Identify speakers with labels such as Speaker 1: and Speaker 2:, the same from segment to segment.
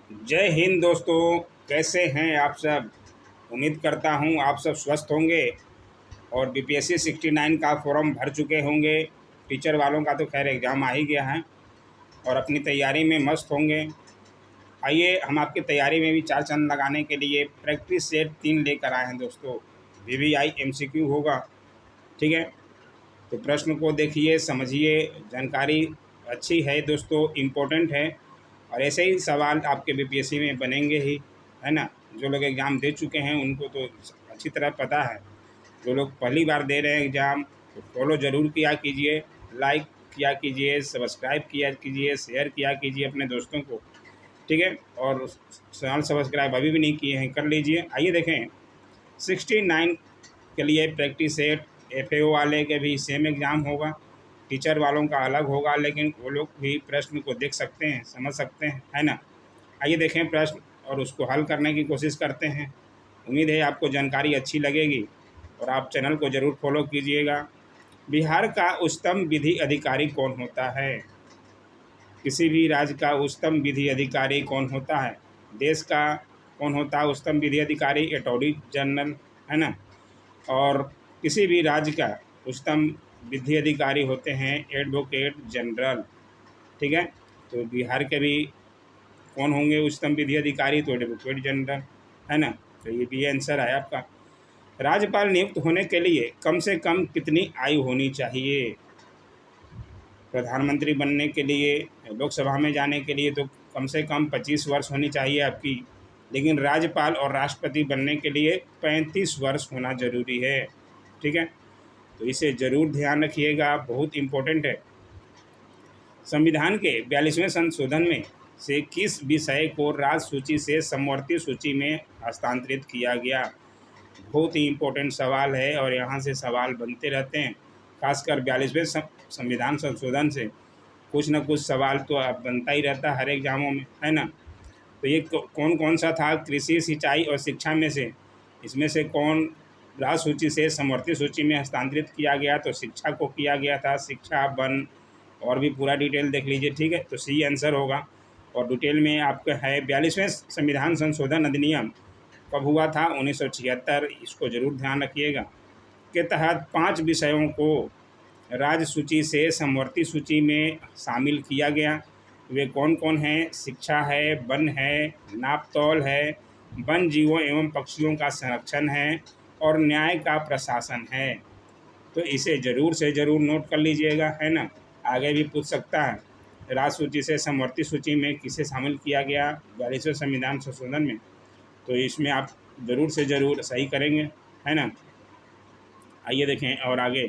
Speaker 1: जय हिंद दोस्तों। कैसे हैं आप सब। उम्मीद करता हूं आप सब स्वस्थ होंगे और बीपीएससी 69 का फॉर्म भर चुके होंगे। टीचर वालों का तो खैर एग्ज़ाम आ ही गया है और अपनी तैयारी में मस्त होंगे। आइए हम आपकी तैयारी में भी चार चांद लगाने के लिए प्रैक्टिस सेट 3 लेकर आए हैं दोस्तों। वीवीआई एमसीक्यू होगा, ठीक है। तो प्रश्न को देखिए, समझिए, जानकारी अच्छी है दोस्तों, इम्पोर्टेंट है। और ऐसे ही सवाल आपके बीपीएससी में बनेंगे ही, है ना। जो लोग एग्ज़ाम दे चुके हैं उनको तो अच्छी तरह पता है। जो लोग पहली बार दे रहे हैं एग्ज़ाम, तो फॉलो ज़रूर किया कीजिए, लाइक किया कीजिए, सब्सक्राइब किया कीजिए, शेयर किया कीजिए अपने दोस्तों को, ठीक है। और चैनल सब्सक्राइब अभी भी नहीं किए हैं, कर लीजिए। आइए देखें, 69 के लिए प्रैक्टिस सेट एफएओ वाले के भी सेम एग्ज़ाम होगा, टीचर वालों का अलग होगा, लेकिन वो लोग भी प्रश्न को देख सकते हैं, समझ सकते हैं, है ना। आइए देखें प्रश्न और उसको हल करने की कोशिश करते हैं। उम्मीद है आपको जानकारी अच्छी लगेगी और आप चैनल को ज़रूर फॉलो कीजिएगा। बिहार का उच्चतम विधि अधिकारी कौन होता है। किसी भी राज्य का उच्चतम विधि अधिकारी कौन होता है। देश का कौन होता है उच्चतम विधि अधिकारी, अटॉर्नी जनरल, है ना। और किसी भी राज्य का उच्चतम विधि अधिकारी होते हैं एडवोकेट जनरल, ठीक है। तो बिहार के भी कौन होंगे उच्चतम विधि अधिकारी, तो एडवोकेट जनरल, है ना। तो ये भी आंसर है आपका। राज्यपाल नियुक्त होने के लिए कम से कम कितनी आयु होनी चाहिए। प्रधानमंत्री बनने के लिए, लोकसभा में जाने के लिए तो कम से कम 25 वर्ष होनी चाहिए आपकी, लेकिन राज्यपाल और राष्ट्रपति बनने के लिए 35 वर्ष होना ज़रूरी है, ठीक है। तो इसे ज़रूर ध्यान रखिएगा, बहुत इम्पोर्टेंट है। संविधान के 42वें संशोधन में से किस विषय को राज्य सूची से समवर्ती सूची में हस्तांतरित किया गया। बहुत ही इम्पोर्टेंट सवाल है और यहाँ से सवाल बनते रहते हैं, खासकर 42वें संविधान संशोधन से कुछ न कुछ सवाल तो अब बनता ही रहता है हर एग्जामों में, है ना। तो ये कौन कौन सा था, कृषि, सिंचाई और शिक्षा में से इसमें से कौन राज्य सूची से समवर्ती सूची में हस्तांतरित किया गया। तो शिक्षा को किया गया था, शिक्षा, वन, और भी पूरा डिटेल देख लीजिए, ठीक है। तो सी आंसर होगा। और डिटेल में आपका है 42वें संविधान संशोधन अधिनियम कब हुआ था, 1976, इसको ज़रूर ध्यान रखिएगा। के तहत 5 विषयों को राज्य सूची से समवर्ती सूची में शामिल किया गया। वे कौन कौन हैं, शिक्षा है, वन है, नाप तौल है, वन जीवों एवं पक्षियों का संरक्षण है और न्याय का प्रशासन है। तो इसे ज़रूर से ज़रूर नोट कर लीजिएगा, है ना। आगे भी पूछ सकता है, राज्य सूची से समवर्ती सूची में किसे शामिल किया गया 42वें संविधान संशोधन में। तो इसमें आप ज़रूर से ज़रूर सही करेंगे, है ना। आइए देखें और आगे।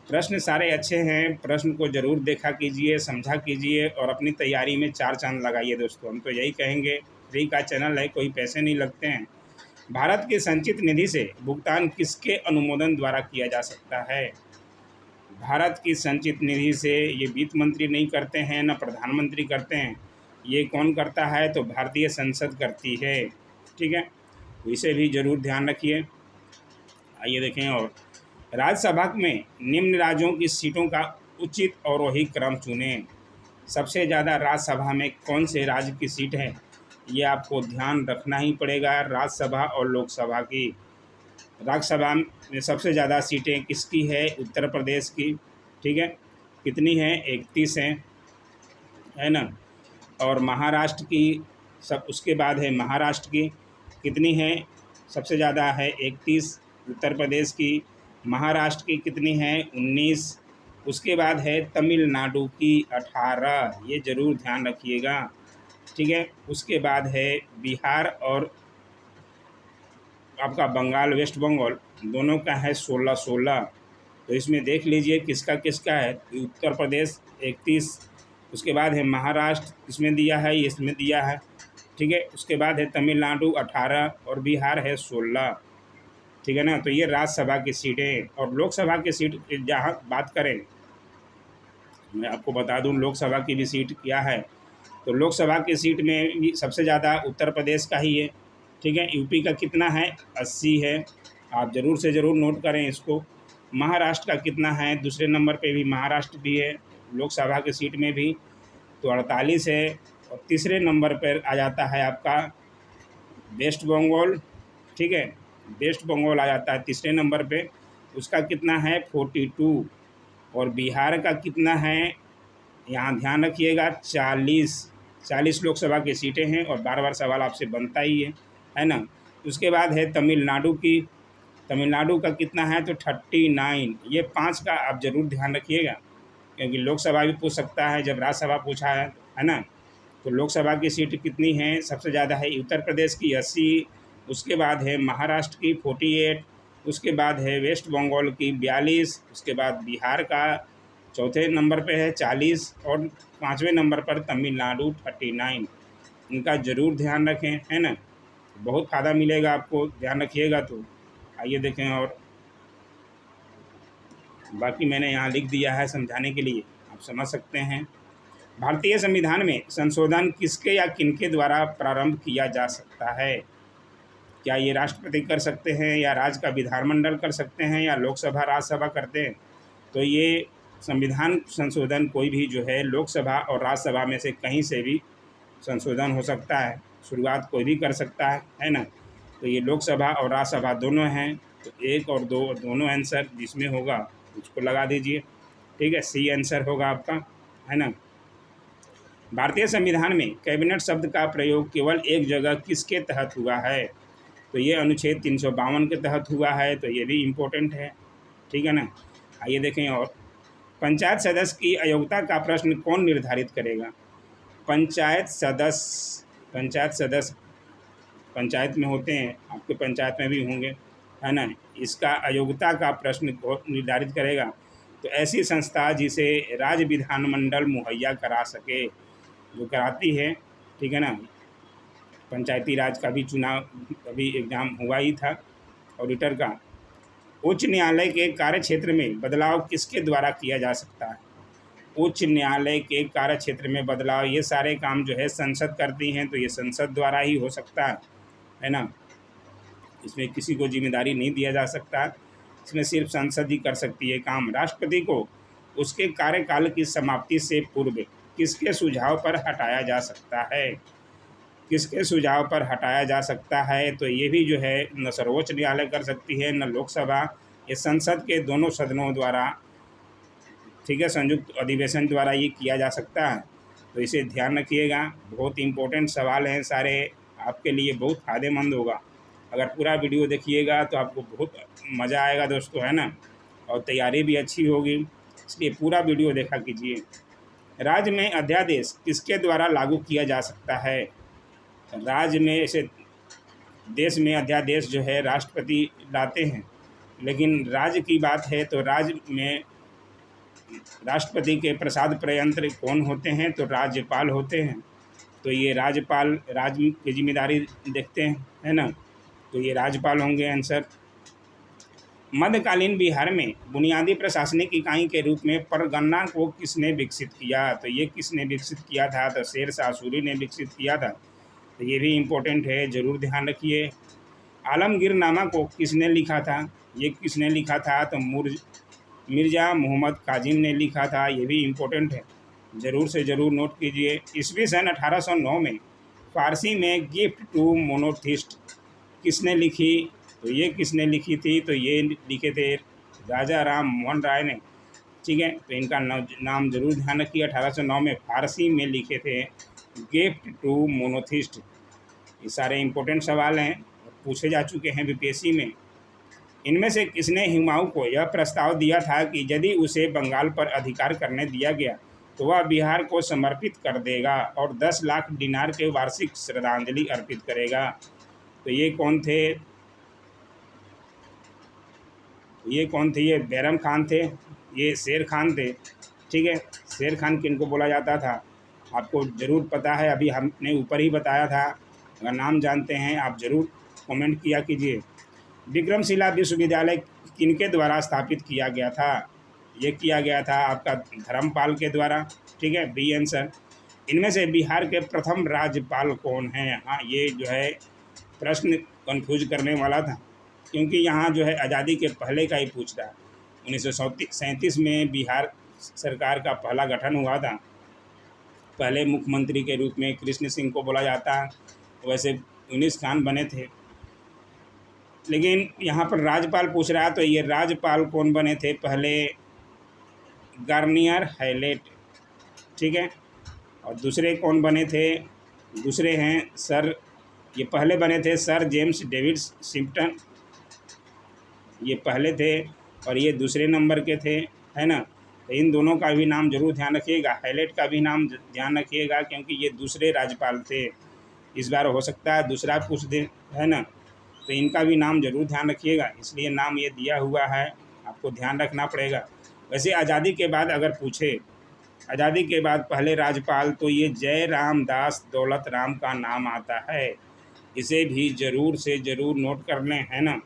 Speaker 1: प्रश्न सारे अच्छे हैं, प्रश्न को ज़रूर देखा कीजिए, समझा कीजिए और अपनी तैयारी में चार चांद लगाइए दोस्तों। हम तो यही कहेंगे, फ्री का चैनल है, कोई पैसे नहीं लगते हैं। भारत की संचित निधि से भुगतान किसके अनुमोदन द्वारा किया जा सकता है। भारत की संचित निधि से ये वित्त मंत्री नहीं करते हैं, न प्रधानमंत्री करते हैं। ये कौन करता है, तो भारतीय संसद करती है, ठीक है। तो इसे भी ज़रूर ध्यान रखिए। आइए देखें और राज्यसभा में निम्न राज्यों की सीटों का उचित अवरोही क्रम चुनें। सबसे ज़्यादा राज्यसभा में कौन से राज्य की सीट है, ये आपको ध्यान रखना ही पड़ेगा। राज्यसभा और लोकसभा की, राज्यसभा में सबसे ज़्यादा सीटें किसकी है, उत्तर प्रदेश की, ठीक है। कितनी है, 31 हैं, है ना। और महाराष्ट्र की सब उसके बाद है, महाराष्ट्र की कितनी है, सबसे ज़्यादा है 31 उत्तर प्रदेश की। महाराष्ट्र की कितनी है, 19। उसके बाद है तमिलनाडु की 18, ये ज़रूर ध्यान रखिएगा, ठीक है। उसके बाद है बिहार और आपका बंगाल, वेस्ट बंगाल, दोनों का है 16-16। तो इसमें देख लीजिए किसका किसका है। उत्तर प्रदेश 31, उसके बाद है महाराष्ट्र, इसमें दिया है, इसमें दिया है, ठीक है। उसके बाद है तमिलनाडु 18 और बिहार है 16, ठीक है ना। तो ये राज्यसभा की सीटें। और लोकसभा की सीट जहाँ बात करें, मैं आपको बता दूं लोकसभा की भी सीट क्या है। तो लोकसभा की सीट में भी सबसे ज़्यादा उत्तर प्रदेश का ही है, ठीक है। यूपी का कितना है, 80 है, आप ज़रूर से ज़रूर नोट करें इसको। महाराष्ट्र का कितना है, दूसरे नंबर पे भी महाराष्ट्र भी है लोकसभा की सीट में भी, तो 48 है। और तीसरे नंबर पर आ जाता है आपका वेस्ट बंगाल, ठीक है, वेस्ट बंगाल आ जाता है तीसरे नंबर पे, उसका कितना है 42। और बिहार का कितना है, यहाँ ध्यान रखिएगा 40 लोकसभा की सीटें हैं, और बार बार सवाल आपसे बनता ही है ना। उसके बाद है तमिलनाडु की, तमिलनाडु का कितना है तो 39। ये 5 का आप ज़रूर ध्यान रखिएगा, क्योंकि लोकसभा भी पूछ सकता है जब राज्यसभा पूछा है ना। तो लोकसभा की सीट कितनी है, सबसे ज़्यादा है उत्तर प्रदेश की 80, उसके बाद है महाराष्ट्र की 48, उसके बाद है वेस्ट बंगाल की 42, उसके बाद बिहार का चौथे नंबर पे है 40, और 5वें नंबर पर तमिलनाडु 39। इनका ज़रूर ध्यान रखें, है ना, बहुत फ़ायदा मिलेगा आपको, ध्यान रखिएगा। तो आइए देखें, और बाकी मैंने यहाँ लिख दिया है समझाने के लिए, आप समझ सकते हैं। भारतीय संविधान में संशोधन किसके या किनके द्वारा प्रारंभ किया जा सकता है? क्या ये राष्ट्रपति कर सकते हैं, या राज्य का विधानमंडल कर सकते हैं, या लोकसभा राज्यसभा करते हैं? तो ये संविधान संशोधन कोई भी जो है लोकसभा और राज्यसभा में से कहीं से भी संशोधन हो सकता है, शुरुआत कोई भी कर सकता है ना। तो ये लोकसभा और राज्यसभा दोनों हैं, तो 1 और 2 दोनों आंसर जिसमें होगा उसको लगा दीजिए, ठीक है, सी आंसर होगा आपका, है ना। भारतीय संविधान में कैबिनेट शब्द का प्रयोग केवल एक जगह किसके तहत हुआ है? तो ये अनुच्छेद 352 के तहत हुआ है, तो ये भी इम्पोर्टेंट है, ठीक है ना। आइए देखें, और पंचायत सदस्य की अयोग्यता का प्रश्न कौन निर्धारित करेगा? पंचायत सदस्य पंचायत में होते हैं, आपके पंचायत में भी होंगे, है ना। इसका अयोग्यता का प्रश्न कौन निर्धारित करेगा? तो ऐसी संस्था जिसे राज्य विधानमंडल मुहैया करा सके, जो कराती है, ठीक है ना। पंचायती राज का भी चुनाव अभी एग्ज़ाम हुआ ही था ऑडिटर का। उच्च न्यायालय के कार्य क्षेत्र में बदलाव किसके द्वारा किया जा सकता है? उच्च न्यायालय के कार्य क्षेत्र में बदलाव, ये सारे काम जो है संसद करती हैं, तो ये संसद द्वारा ही हो सकता है ना। इसमें किसी को जिम्मेदारी नहीं दिया जा सकता, इसमें सिर्फ संसद ही कर सकती है काम। राष्ट्रपति को उसके कार्यकाल की समाप्ति से पूर्व किसके सुझाव पर हटाया जा सकता है? किसके सुझाव पर हटाया जा सकता है? तो ये भी जो है न सर्वोच्च न्यायालय कर सकती है, न लोकसभा, ये संसद के दोनों सदनों द्वारा, ठीक है, संयुक्त अधिवेशन द्वारा ये किया जा सकता है। तो इसे ध्यान रखिएगा, बहुत इंपॉर्टेंट सवाल हैं सारे, आपके लिए बहुत फ़ायदेमंद होगा। अगर पूरा वीडियो देखिएगा तो आपको बहुत मज़ा आएगा दोस्तों, है ना, और तैयारी भी अच्छी होगी, इसलिए पूरा वीडियो देखा कीजिए। राज्य में अध्यादेश किसके द्वारा लागू किया जा सकता है? राज्य में ऐसे, देश में अध्यादेश जो है राष्ट्रपति लाते हैं, लेकिन राज्य की बात है तो राज्य में राष्ट्रपति के प्रसाद प्रयंत्र कौन होते हैं? तो राज्यपाल होते हैं। तो ये राज्यपाल, राज्य की जिम्मेदारी देखते हैं, है ना, तो ये राज्यपाल होंगे आंसर। मध्यकालीन बिहार में बुनियादी प्रशासनिक इकाई के रूप में परगना को किसने विकसित किया? तो ये किसने विकसित किया था? तो शेरशाह सूरी ने विकसित किया था, तो ये भी इम्पोर्टेंट है, ज़रूर ध्यान रखिए। आलमगीरनामा को किसने लिखा था? ये किसने लिखा था? तो मिर्ज़ा मोहम्मद काजिम ने लिखा था, ये भी इम्पोर्टेंट है, ज़रूर से ज़रूर नोट कीजिए। ईस्वी सन 1809 में फ़ारसी में गिफ्ट टू मोनोथिस्ट किसने लिखी? तो ये किसने लिखी थी? तो ये लिखे थे राजा राम मोहन राय ने, ठीक है। तो इनका नाम जरूर ध्यान रखिए, 1809 में फ़ारसी में लिखे थे गिफ्ट टू मोनोथिस्ट। ये सारे इम्पोर्टेंट सवाल हैं, पूछे जा चुके हैं बीपीएससी में। इनमें से किसने हुमायूं को यह प्रस्ताव दिया था कि यदि उसे बंगाल पर अधिकार करने दिया गया तो वह बिहार को समर्पित कर देगा और 10 लाख दिनार के वार्षिक श्रद्धांजलि अर्पित करेगा? तो ये कौन थे? ये बैरम खान थे, ये शेर खान थे, ठीक है। शेर खान किनको बोला जाता था आपको ज़रूर पता है, अभी हमने ऊपर ही बताया था। अगर नाम जानते हैं आप ज़रूर कमेंट किया कीजिए। विक्रमशिला विश्वविद्यालय किनके द्वारा स्थापित किया गया था? ये किया गया था आपका धर्मपाल के द्वारा, ठीक है, बी आंसर। इनमें से बिहार के प्रथम राज्यपाल कौन हैं? हाँ, ये जो है प्रश्न कंफ्यूज करने वाला था, क्योंकि यहाँ जो है आज़ादी के पहले का ही पूछ रहा है। 1937 में बिहार सरकार का पहला गठन हुआ था, पहले मुख्यमंत्री के रूप में कृष्ण सिंह को बोला जाता है, वैसे यूनिस खान बने थे। लेकिन यहाँ पर राज्यपाल पूछ रहा है, तो ये राज्यपाल कौन बने थे पहले? गार्नियर हैलेट, ठीक है। और दूसरे कौन बने थे? दूसरे हैं सर, ये पहले बने थे सर जेम्स डेविड सिम्पटन, ये पहले थे, और ये दूसरे नंबर के थे, है ना। तो इन दोनों का भी नाम जरूर ध्यान रखिएगा, हैलेट का भी नाम ध्यान रखिएगा, क्योंकि ये दूसरे राज्यपाल थे। इस बार हो सकता है दूसरा पूछ दे, है ना। तो इनका भी नाम जरूर ध्यान रखिएगा, इसलिए नाम ये दिया हुआ है, आपको ध्यान रखना पड़ेगा। वैसे आज़ादी के बाद अगर पूछे, आज़ादी के बाद पहले राज्यपाल, तो ये जय राम दास दौलत राम का नाम आता है, इसे भी ज़रूर से ज़रूर नोट कर लें, है ना।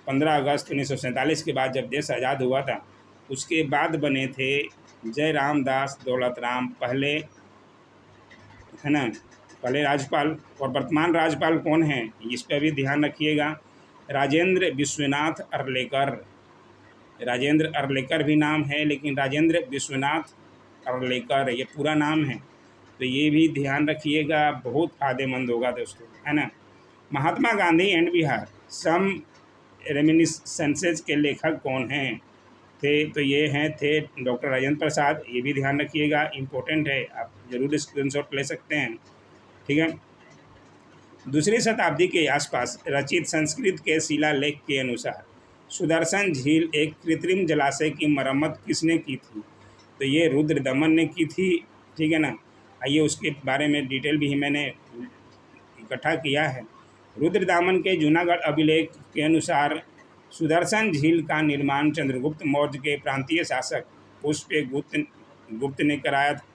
Speaker 1: 15 अगस्त 1947 के बाद जब देश आज़ाद हुआ था, उसके बाद बने थे जय राम दास दौलत राम पहले, है ना, पहले राज्यपाल। और वर्तमान राज्यपाल कौन हैं, इस पर भी ध्यान रखिएगा, राजेंद्र विश्वनाथ अर्लेकर। राजेंद्र अर्लेकर भी नाम है, लेकिन राजेंद्र विश्वनाथ अर्लेकर ये पूरा नाम है, तो ये भी ध्यान रखिएगा, बहुत फ़ायदेमंद होगा दोस्तों, है ना। Mahatma Gandhi and Bihar, some reminiscences के लेखक कौन हैं तो ये हैं थे डॉक्टर राजेंद्र प्रसाद, ये भी ध्यान रखिएगा, इम्पोर्टेंट है, आप जरूर स्क्रीनशॉट ले सकते हैं, ठीक है। दूसरी शताब्दी के आसपास रचित संस्कृत के शिलालेख के अनुसार सुदर्शन झील एक कृत्रिम जलाशय की मरम्मत किसने की थी? तो ये रुद्रदमन ने की थी, ठीक है ना। आइए उसके बारे में डिटेल भी मैंने इकट्ठा किया है। रुद्रदामन के जूनागढ़ अभिलेख के अनुसार सुदर्शन झील का निर्माण चंद्रगुप्त मौर्य के प्रांतीय शासक पुष्यगुप्त ने कराया था।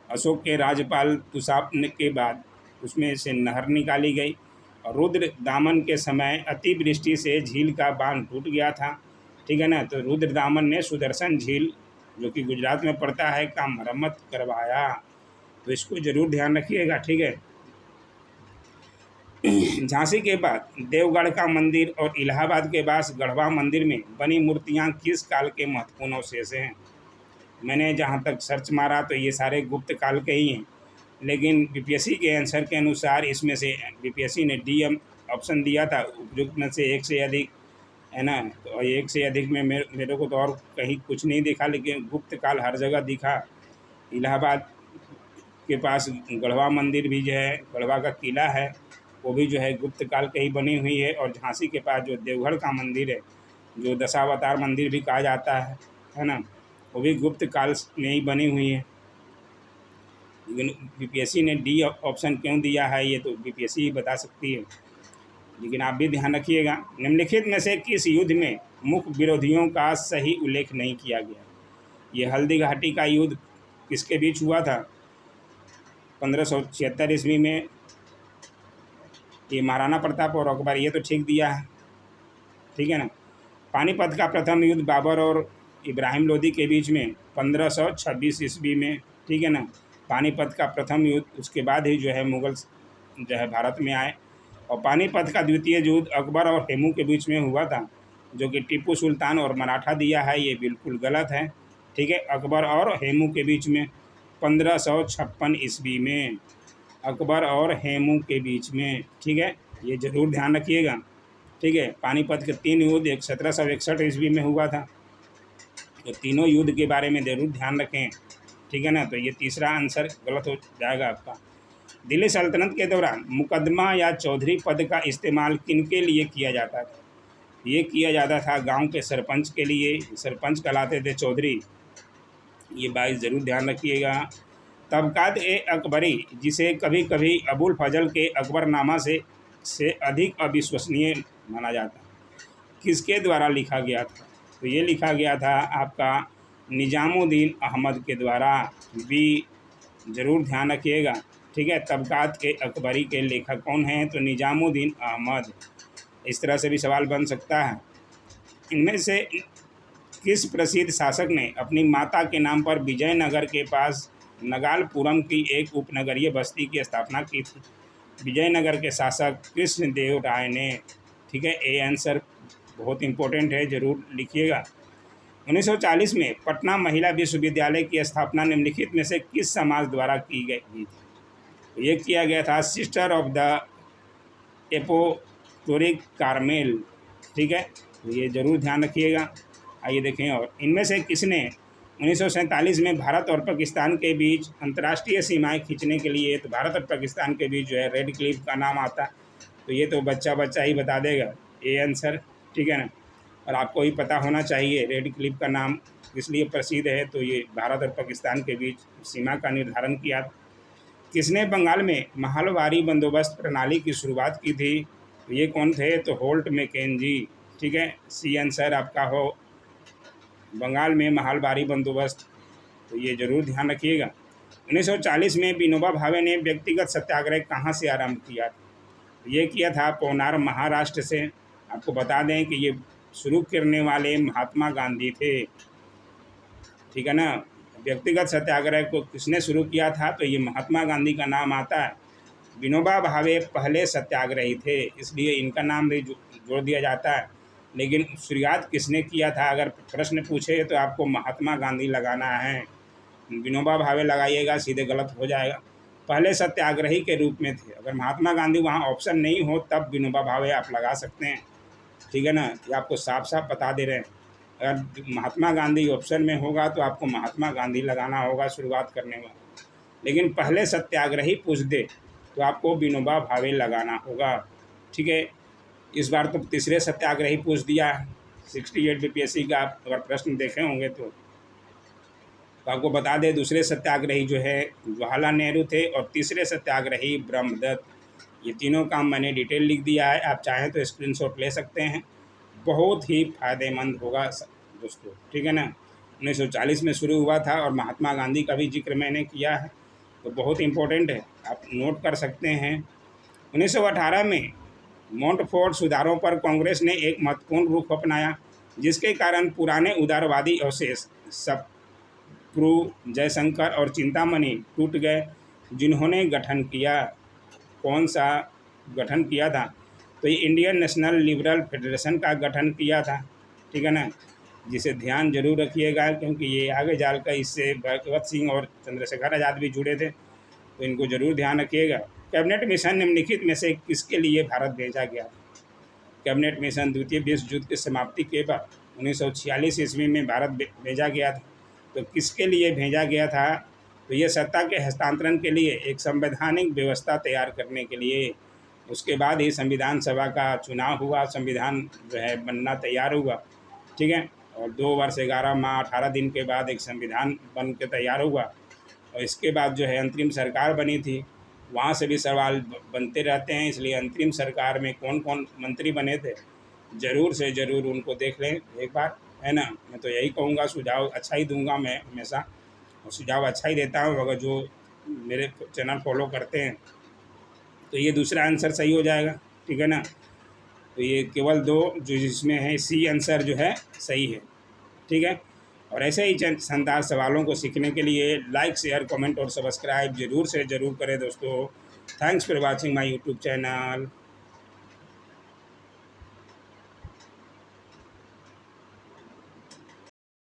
Speaker 1: अशोक के राज्यपाल तुसाप के बाद उसमें से नहर निकाली गई, और रुद्रदामन के समय अतिवृष्टि से झील का बांध टूट गया था, ठीक है ना। तो रुद्रदामन ने सुदर्शन झील, जो कि गुजरात में पड़ता है, का मरम्मत करवाया, तो इसको जरूर ध्यान रखिएगा, ठीक है। झांसी के बाद देवगढ़ का मंदिर और इलाहाबाद के पास गढ़वा मंदिर में बनी मूर्तियां किस काल के महत्वपूर्ण अवशेष हैं? मैंने जहां तक सर्च मारा तो ये सारे गुप्त काल के ही हैं, लेकिन बीपीएससी के आंसर के अनुसार इसमें से बीपीएससी ने डी ऑप्शन दिया था, उपयुक्त में से एक से अधिक, है ना। तो एक से अधिक में मेरे को तो और कहीं कुछ नहीं दिखा, लेकिन गुप्त काल हर जगह दिखा। इलाहाबाद के पास गढ़वा मंदिर भी जो है, गढ़वा का किला है, वो भी जो है गुप्त काल की ही बनी हुई है। और झांसी के पास जो देवगढ़ का मंदिर है, जो दशावतार मंदिर भी कहा जाता है ना, वो भी गुप्त काल में ही बनी हुई है। लेकिन बीपीएससी ने डी ऑप्शन क्यों दिया है, ये तो बीपीएससी ही बता सकती है, लेकिन आप भी ध्यान रखिएगा। निम्नलिखित में से किस युद्ध में मुख्य विरोधियों का सही उल्लेख नहीं किया गया? ये हल्दी घाटी का युद्ध किसके बीच हुआ था? 1576 ईस्वी में। ये महाराणा प्रताप और अकबर, ये तो ठीक दिया है, ठीक है ना। पानीपत का प्रथम युद्ध बाबर और इब्राहिम लोदी के बीच में 1526 ईस्वी में, ठीक है ना। पानीपत का प्रथम युद्ध, उसके बाद ही जो है मुगल जो है भारत में आए। और पानीपत का द्वितीय युद्ध अकबर और हेमू के बीच में हुआ था, जो कि टीपू सुल्तान और मराठा दिया है, ये बिल्कुल गलत है, ठीक है। अकबर और हेमू के बीच में 1556 ईस्वी में, अकबर और हेमू के बीच में, ठीक है, ये जरूर ध्यान रखिएगा, ठीक है। पानीपत के 3 युद्ध, एक 1761 ईस्वी में हुआ था, तो तीनों युद्ध के बारे में जरूर ध्यान रखें, ठीक है ना। तो ये तीसरा आंसर गलत हो जाएगा आपका। दिल्ली सल्तनत के दौरान मुकदमा या चौधरी पद का इस्तेमाल किनके लिए किया जाता था? ये किया जाता था गांव के सरपंच के लिए, सरपंच कहलाते थे चौधरी, ये बात ज़रूर ध्यान रखिएगा। तबकात ए अकबरी, जिसे कभी कभी अबुल फजल के अकबरनामा से अधिक अविश्वसनीय माना जाता है, किसके द्वारा लिखा गया था? तो ये लिखा गया था आपका निजामुद्दीन अहमद के द्वारा, भी ज़रूर ध्यान रखिएगा, ठीक है। तबकात के अकबरी के लेखक कौन हैं? तो निजामुद्दीन अहमद। इस तरह से भी सवाल बन सकता है। इनमें से किस प्रसिद्ध शासक ने अपनी माता के नाम पर विजयनगर के पास नगालपुरम की एक उपनगरीय बस्ती की स्थापना की थी? विजयनगर के शासक कृष्णदेव राय ने, ठीक है। ये आंसर बहुत इम्पोर्टेंट है, ज़रूर लिखिएगा। 1940 में पटना महिला विश्वविद्यालय की स्थापना निम्नलिखित में से किस समाज द्वारा की गई थी? तो ये किया गया था sister of the apostolic Carmel. ठीक है, तो ये जरूर ध्यान रखिएगा। आइए देखें, और इनमें से किसने 1947 में भारत और पाकिस्तान के बीच अंतर्राष्ट्रीय सीमाएं खींचने के लिए, तो भारत और पाकिस्तान के बीच जो है रेड क्लिफ का नाम आता है। तो ये तो बच्चा बच्चा ही बता देगा ये आंसर, ठीक है ना। और आपको ही पता होना चाहिए रेड क्लिफ का नाम किस लिए प्रसिद्ध है। तो ये भारत और पाकिस्तान के बीच सीमा का निर्धारण किया। किसने बंगाल में महलवारी बंदोबस्त प्रणाली की शुरुआत की थी? तो ये कौन थे? तो होल्ट मैकेंजी। ठीक है, सी आंसर आपका हो बंगाल में महलवारी बंदोबस्त। तो ये जरूर ध्यान रखिएगा। 1940 में विनोबा भावे ने व्यक्तिगत सत्याग्रह कहाँ से आरंभ किया? ये किया था पवनार महाराष्ट्र से। आपको बता दें कि ये शुरू करने वाले महात्मा गांधी थे, ठीक है ना। व्यक्तिगत सत्याग्रह को किसने शुरू किया था? तो ये महात्मा गांधी का नाम आता है। विनोबा भावे पहले सत्याग्रही थे, इसलिए इनका नाम भी जोड़ दिया जाता है। लेकिन शुरुआत किसने किया था? अगर प्रश्न पूछे तो आपको महात्मा गांधी लगाना है, विनोबा भावे लगाइएगा सीधे गलत हो जाएगा। पहले सत्याग्रही के रूप में थे। अगर महात्मा गांधी वहाँ ऑप्शन नहीं हो तब विनोबा भावे आप लगा सकते हैं, ठीक है ना। ये आपको साफ साफ बता दे रहे हैं। अगर महात्मा गांधी ऑप्शन में होगा तो आपको महात्मा गांधी लगाना होगा शुरुआत करने में। लेकिन पहले सत्याग्रही पूछ दे तो आपको विनोबा भावे लगाना होगा, ठीक है। इस बार तो तीसरे सत्याग्रही पूछ दिया। 68 बीपीएससी का अगर प्रश्न देखे होंगे तो आपको बता दें दूसरे सत्याग्रही जो है जवाहरलाल नेहरू थे और तीसरे सत्याग्रही ब्रह्मदत्त। ये तीनों काम मैंने डिटेल लिख दिया है, आप चाहें तो स्क्रीनशॉट ले सकते हैं। बहुत ही फायदेमंद होगा दोस्तों, ठीक है ना। 1940 में शुरू हुआ था और महात्मा गांधी का भी जिक्र मैंने किया है, तो बहुत इम्पोर्टेंट है, आप नोट कर सकते हैं। 1918 में मोंटफोर्ट सुधारों पर कांग्रेस ने एक महत्वपूर्ण रुख अपनाया, जिसके कारण पुराने उदारवादी अवशेष सप्रू, जयशंकर और चिंतामणि टूट गए। जिन्होंने गठन किया, कौन सा गठन किया था? तो ये इंडियन नेशनल लिबरल फेडरेशन का गठन किया था, ठीक है ना। जिसे ध्यान जरूर रखिएगा क्योंकि ये आगे जाकर इससे भगवत सिंह और चंद्रशेखर आज़ाद भी जुड़े थे, तो इनको जरूर ध्यान रखिएगा। कैबिनेट मिशन निम्नलिखित में से किसके लिए भारत भेजा गया था? कैबिनेट मिशन द्वितीय विश्व युद्ध की समाप्ति के बाद 1946 ईस्वी में भारत भेजा गया था। तो किसके लिए भेजा गया था? तो ये सत्ता के हस्तांतरण के लिए, एक संवैधानिक व्यवस्था तैयार करने के लिए। उसके बाद ही संविधान सभा का चुनाव हुआ, संविधान जो है बनना तैयार हुआ, ठीक है। और 2 वर्ष 11 माह 18 दिन के बाद एक संविधान बन के तैयार हुआ। और इसके बाद जो है अंतरिम सरकार बनी थी। वहाँ से भी सवाल बनते रहते हैं, इसलिए अंतरिम सरकार में कौन कौन मंत्री बने थे ज़रूर से ज़रूर उनको देख लें एक बार, है ना। मैं तो यही कहूँगा, सुझाव अच्छा ही दूंगा मैं हमेशा, और सुझाव अच्छा ही देता हूँ अगर जो मेरे चैनल फॉलो करते हैं। तो ये दूसरा आंसर सही हो जाएगा, ठीक है ना। तो ये केवल 2 जो जिसमें है सी आंसर जो है सही है, ठीक है। और ऐसे ही शानदार सवालों को सीखने के लिए लाइक, शेयर, कमेंट और सब्सक्राइब जरूर से ज़रूर करें दोस्तों। Thanks for watching my YouTube channel.